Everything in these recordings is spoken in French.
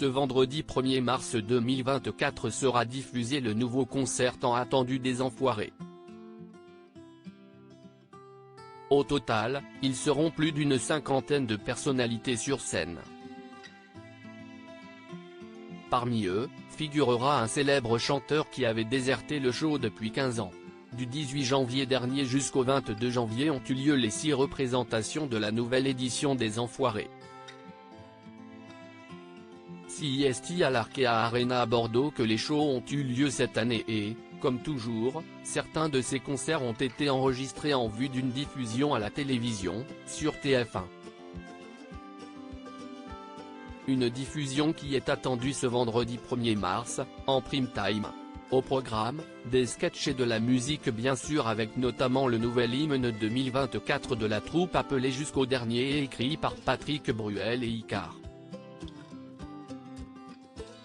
Ce vendredi 1er mars 2024 sera diffusé le nouveau concert tant attendu des Enfoirés. Au total, ils seront plus d'une cinquantaine de personnalités sur scène. Parmi eux, figurera un célèbre chanteur qui avait déserté le show depuis 15 ans. Du 18 janvier dernier jusqu'au 22 janvier ont eu lieu les 6 représentations de la nouvelle édition des Enfoirés. CIST à l'Arkea Arena à Bordeaux que les shows ont eu lieu cette année et, comme toujours, certains de ces concerts ont été enregistrés en vue d'une diffusion à la télévision, sur TF1. Une diffusion qui est attendue ce vendredi 1er mars, en prime time. Au programme, des sketchs et de la musique bien sûr avec notamment le nouvel hymne 2024 de la troupe appelé Jusqu'au dernier et écrit par Patrick Bruel et Icare.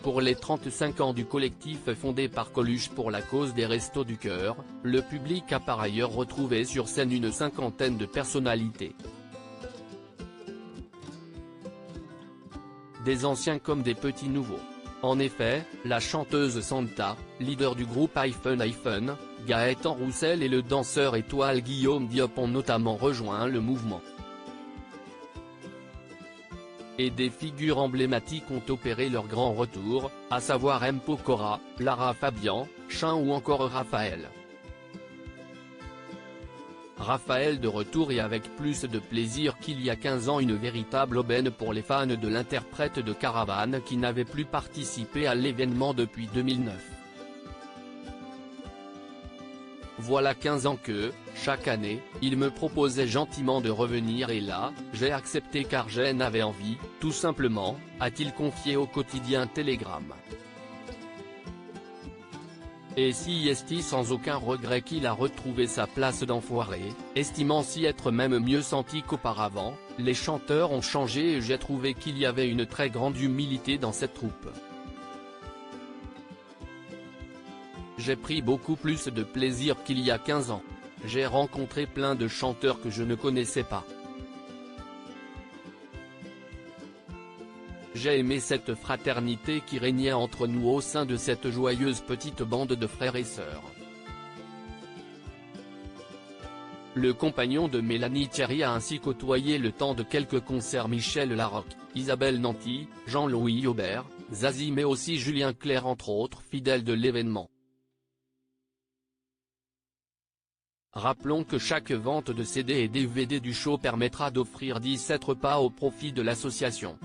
Pour les 35 ans du collectif fondé par Coluche pour la cause des Restos du Cœur, le public a par ailleurs retrouvé sur scène une cinquantaine de personnalités. Des anciens comme des petits nouveaux. En effet, la chanteuse Santa, leader du groupe iPhone, Gaëtan Roussel et le danseur étoile Guillaume Diop ont notamment rejoint le mouvement. Et des figures emblématiques ont opéré leur grand retour, à savoir M. Pokora, Lara Fabian, Chin ou encore Raphaël. Raphaël de retour et avec plus de plaisir qu'il y a 15 ans, une véritable aubaine pour les fans de l'interprète de Caravane qui n'avait plus participé à l'événement depuis 2009. Voilà 15 ans que, chaque année, il me proposait gentiment de revenir et là, j'ai accepté car j'en avais envie, tout simplement, a-t-il confié au quotidien Télégramme. Et CIST sans aucun regret qu'il a retrouvé sa place d'enfoiré, estimant s'y être même mieux senti qu'auparavant. Les chanteurs ont changé et j'ai trouvé qu'il y avait une très grande humilité dans cette troupe. J'ai pris beaucoup plus de plaisir qu'il y a 15 ans. J'ai rencontré plein de chanteurs que je ne connaissais pas. J'ai aimé cette fraternité qui régnait entre nous au sein de cette joyeuse petite bande de frères et sœurs. Le compagnon de Mélanie Thierry a ainsi côtoyé le temps de quelques concerts Michel Larocque, Isabelle Nanty, Jean-Louis Aubert, Zazie mais aussi Julien Clerc entre autres fidèles de l'événement. Rappelons que chaque vente de CD et DVD du show permettra d'offrir 17 repas au profit de l'association.